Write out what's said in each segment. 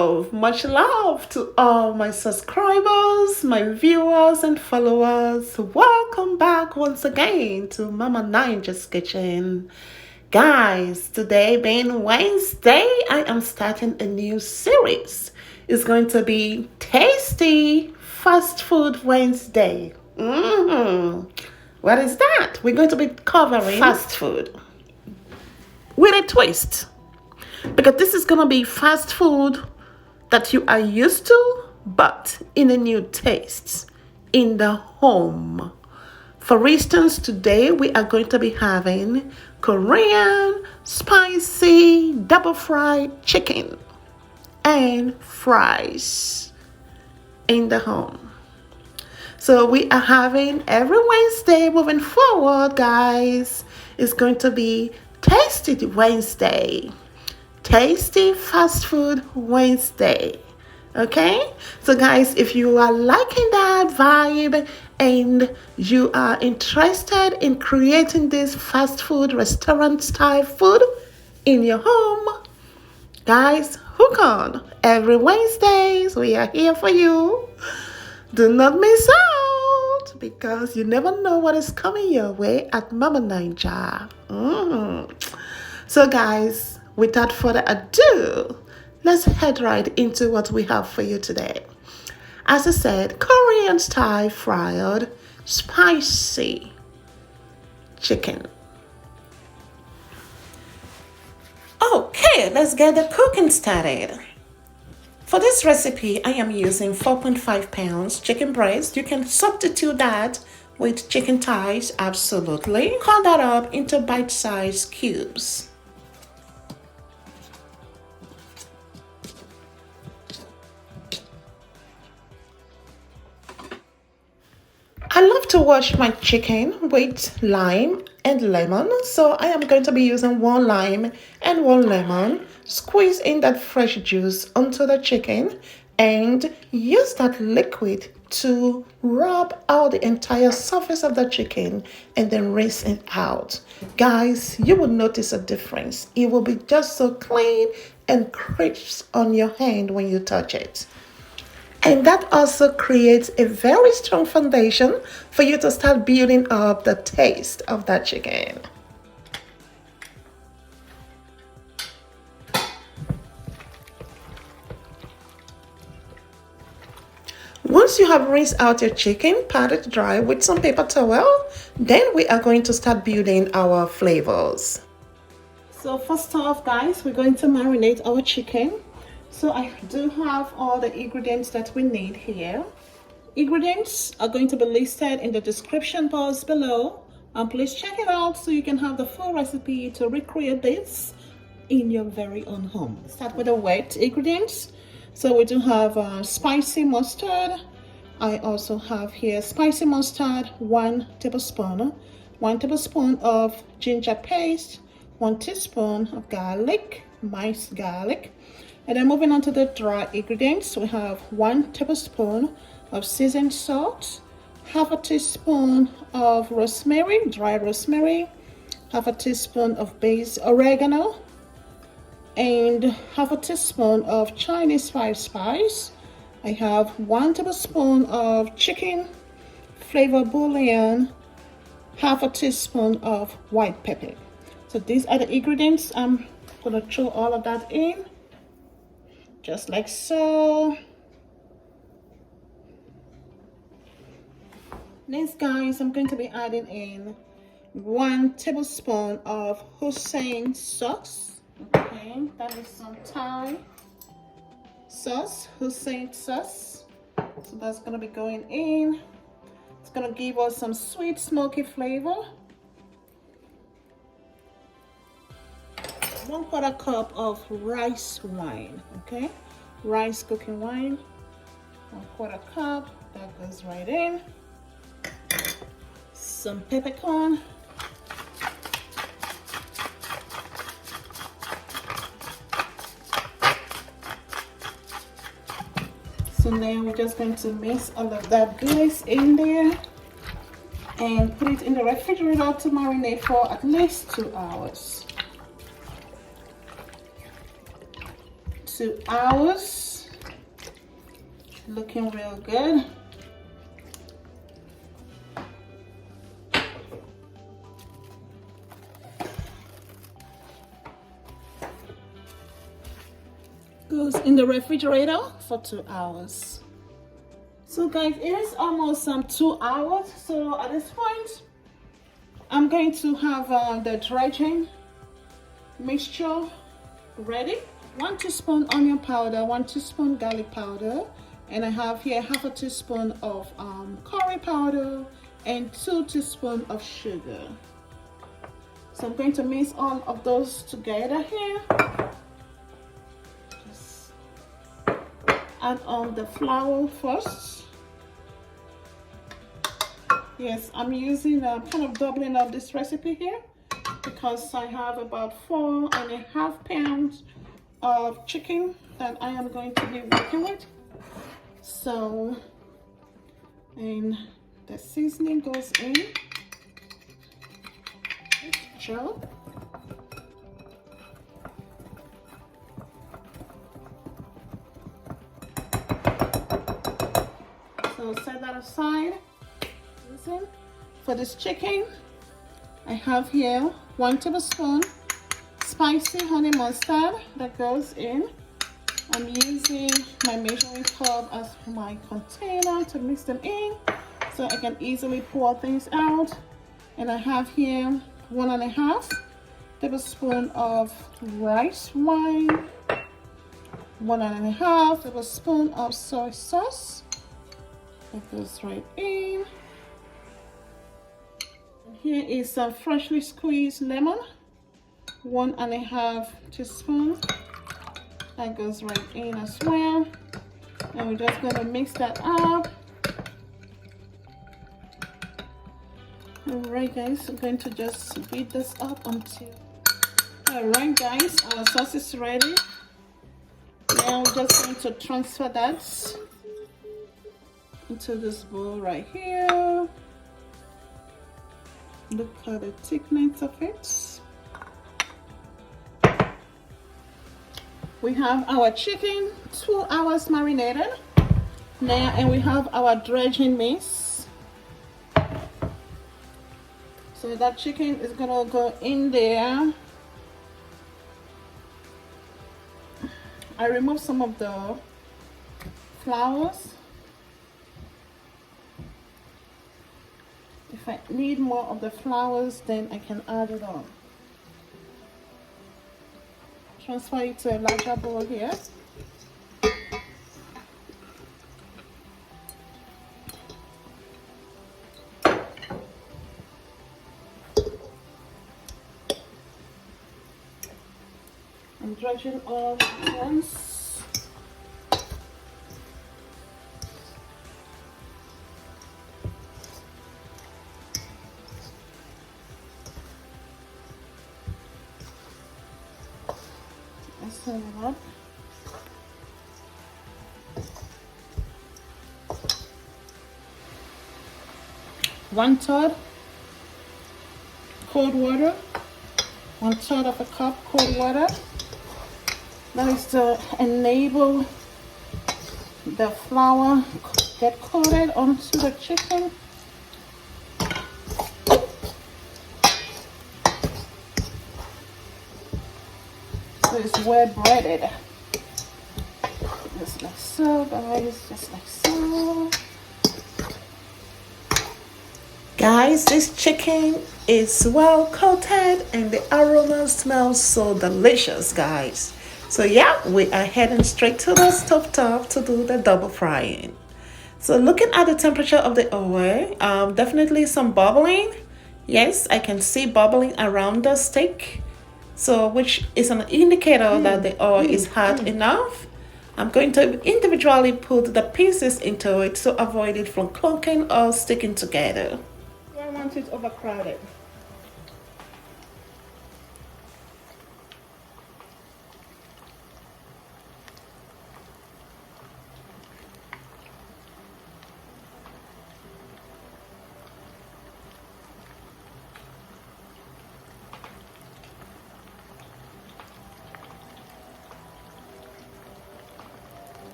much love to all my subscribers, my viewers and followers. Welcome back once again to Mama Ninja's Kitchen. Guys, today being Wednesday, I am starting a new series. It's going to be Tasty Fast Food Wednesday. What is that? We're going to be covering fast food with a twist. Because this is going to be fast food that you are used to, but in a new taste in the home. For instance, today we are going to be having Korean spicy double fried chicken and fries in the home. So we are having every Wednesday moving forward, guys. It's going to be Tasty Wednesday. Tasty Fast Food Wednesday. Okay? So guys, if you are liking that vibe and you are interested in creating this fast food restaurant style food in your home, guys, hook on. Every Wednesdays we are here for you. Do not miss out, because you never know what is coming your way at Mama Ninja. So guys, without further ado, let's head right into what we have for you today. As I said, Korean style fried spicy chicken. Okay, let's get the cooking started. For this recipe, I am using 4.5 pounds chicken breast. You can substitute that with chicken thighs, absolutely. Cut that up into bite-sized cubes. I love to wash my chicken with lime and lemon, so I am going to be using 1 lime and 1 lemon. Squeeze in that fresh juice onto the chicken and use that liquid to rub out the entire surface of the chicken and then rinse it out. Guys, you will notice a difference. It will be just so clean and crisp on your hand when you touch it. And that also creates a very strong foundation for you to start building up the taste of that chicken. Once you have rinsed out your chicken, pat it dry with some paper towel, then we are going to start building our flavors. So first off, guys, we're going to marinate our chicken. So I do have all the ingredients that we need here. Ingredients are going to be listed in the description box below. And please check it out so you can have the full recipe to recreate this in your very own home. Start with the wet ingredients. So we do have spicy mustard. I also have here spicy mustard, 1 tablespoon, 1 tablespoon of ginger paste, 1 teaspoon of garlic, minced garlic. And then moving on to the dry ingredients, we have 1 tablespoon of seasoned salt, half a teaspoon of rosemary, dry rosemary, half a teaspoon of oregano, and half a teaspoon of Chinese spice. I have 1 tablespoon of chicken flavor bouillon, half a teaspoon of white pepper. So these are the ingredients. I'm gonna throw all of that in, just like so. Next, guys, I'm going to be adding in 1 tablespoon of Hoisin Sauce. Okay, that is some Thai sauce, Hoisin Sauce. So that's gonna be going in. It's gonna give us some sweet, smoky flavor. 1/4 cup of rice wine. Okay, rice cooking wine. 1/4 cup. That goes right in. Some peppercorn. So now we're just going to mix all of that goodness in there and put it in the refrigerator to marinate for at least 2 hours. 2 hours. looking real good. Goes in the refrigerator for 2 hours. So guys, it is almost 2 hours. So at this point, I'm going to have the dredging mixture ready. 1 teaspoon onion powder, 1 teaspoon garlic powder, and I have here half a teaspoon of curry powder and 2 teaspoons of sugar. So I'm going to mix all of those together here. Just add on the flour first. Yes, I'm using kind of doubling up this recipe here because I have about 4.5 pounds of chicken that I am going to be working with. So, and the seasoning goes in this jar. So set that aside. Listen, for this chicken, I have here 1 tablespoon spicy honey mustard that goes in. I'm using my measuring cup as my container to mix them in so I can easily pour things out. And I have here 1.5 tablespoon of rice wine, 1.5 tablespoon of soy sauce that goes right in. And here is some freshly squeezed lemon, 1.5 teaspoons. That goes right in as well. And we're just going to mix that up. Alright guys, I'm going to just beat this up until... Alright guys, our sauce is ready. Now we're just going to transfer that into this bowl right here. Look at the thickness of it. We have our chicken 2 hours marinated now, and we have our dredging mix. So that chicken is gonna go in there. I removed some of the flowers. If I need more of the flowers, then I can add it on. Transfer it to a larger bowl here. I'm dredging all at once. Set it up. One-third cold water, 1/3 of a cup cold water. That is to enable the flour get coated onto the chicken. So it's well breaded. Just like so, guys, just like so. Guys, this chicken is well coated and the aroma smells so delicious, guys. So yeah, we are heading straight to the stove top to do the double frying. So looking at the temperature of the oil, definitely some bubbling. Yes, I can see bubbling around the steak. So which is an indicator that the oil is hot enough. I'm going to individually put the pieces into it to avoid it from clunking or sticking together. I don't want it overcrowded.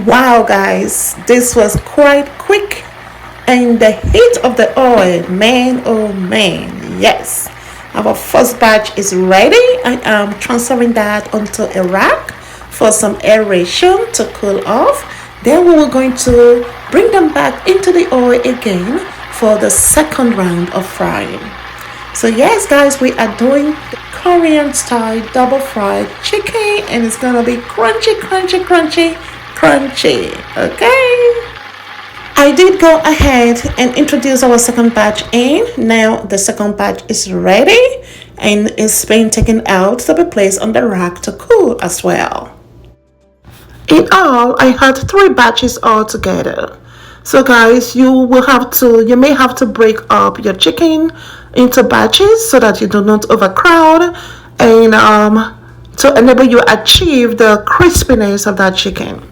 Wow, guys, this was quite quick. And the heat of the oil, man, oh man, yes. Our first batch is ready. I am transferring that onto a rack for some aeration to cool off. Then we are going to bring them back into the oil again for the second round of frying. So yes, guys, we are doing the Korean style double fried chicken, and it's gonna be crunchy, crunchy, crunchy, crunchy. Okay. I did go ahead and introduce our second batch in. Now the second batch is ready and is being taken out to be placed on the rack to cool as well. In all, I had 3 batches all together. So guys, you may have to break up your chicken into batches so that you do not overcrowd and to enable you achieve the crispiness of that chicken.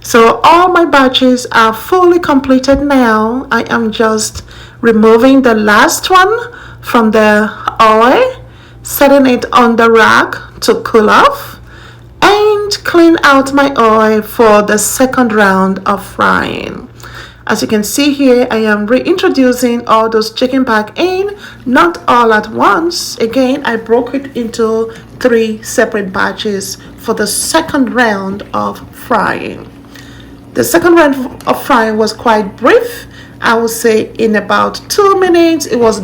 So all my batches are fully completed now. I am just removing the last one from the oil, setting it on the rack to cool off, and clean out my oil for the second round of frying. As you can see here, I am reintroducing all those chicken back in, not all at once. Again, I broke it into 3 separate batches for the second round of frying. The second round of frying was quite brief. I would say in about 2 minutes, it was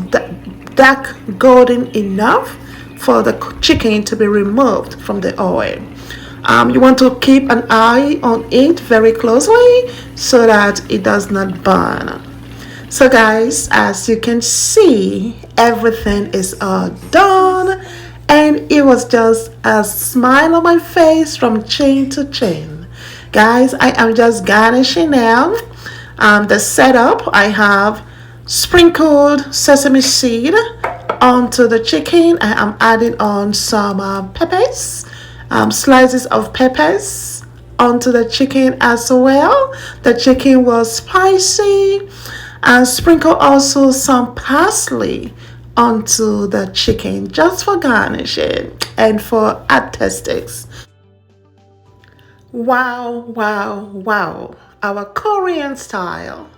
dark golden enough for the chicken to be removed from the oil. You want to keep an eye on it very closely so that it does not burn. So guys, as you can see, everything is all done, and it was just a smile on my face from chin to chin. Guys, I am just garnishing now. The setup, I have sprinkled sesame seed onto the chicken. I am adding on some peppers, slices of peppers onto the chicken as well. The chicken was spicy, and sprinkle also some parsley onto the chicken just for garnishing and for aesthetics. Wow, wow, wow. Our Korean style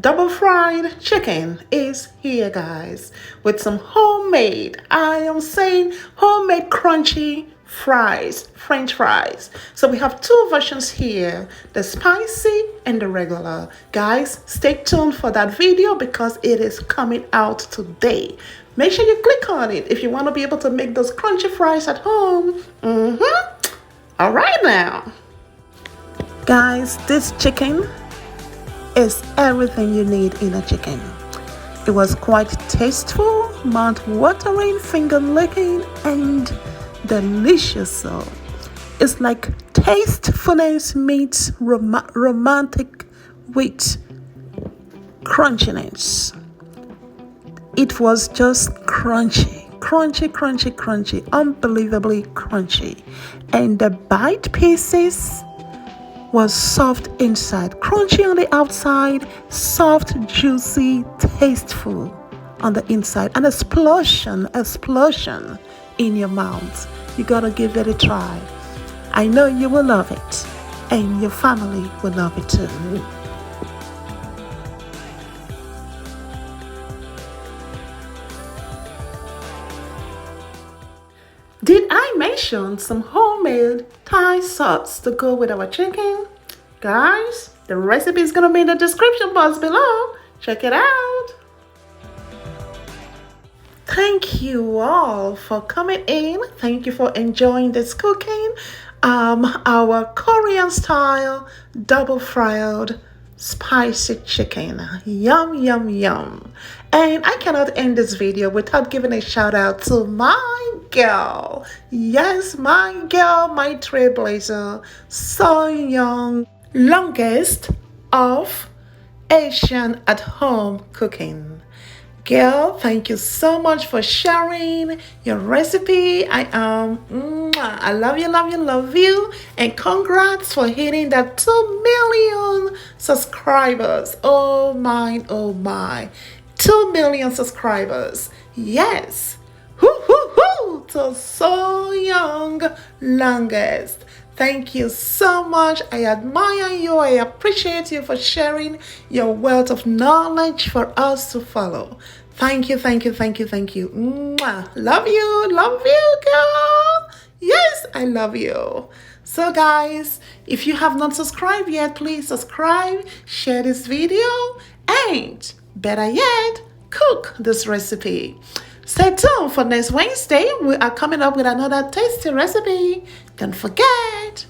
double fried chicken is here, guys, with some homemade, I am saying homemade crunchy fries, French fries. So we have 2 versions here, the spicy and the regular. Guys, stay tuned for that video because it is coming out today. Make sure you click on it if you want to be able to make those crunchy fries at home. All right now. Guys, this chicken is everything you need in a chicken. It was quite tasteful, mouth-watering, finger-licking, and delicious. So it's like tastefulness meets romantic with crunchiness. It was just crunchy, crunchy, crunchy, crunchy, unbelievably crunchy, and the bite pieces was soft inside, crunchy on the outside, soft, juicy, tasteful on the inside, an explosion in your mouth. You gotta give it a try. I know you will love it, and your family will love it too. Did I mention some homemade Thai sauce to go with our chicken? Guys, the recipe is going to be in the description box below. Check it out. Thank you all for coming in. Thank you for enjoying this cooking. Our Korean style double fried spicy chicken. Yum, yum, yum. And I cannot end this video without giving a shout out to my girl. Yes, my girl, my trailblazer, Seonkyoung, longest of Asian at home cooking. Girl, thank you so much for sharing your recipe. I love you, love you, love you. And congrats for hitting that 2 million subscribers. Oh my, oh my. 2 million subscribers. Yes. Hoo, hoo, hoo. To Seonkyoung longest. Thank you so much. I admire you. I appreciate you for sharing your wealth of knowledge for us to follow. Thank you, thank you, thank you, thank you. Mwah. Love you, girl. Yes, I love you. So guys, if you have not subscribed yet, please subscribe, share this video, and better yet, cook this recipe. Stay tuned for next Wednesday. We are coming up with another tasty recipe. Don't forget,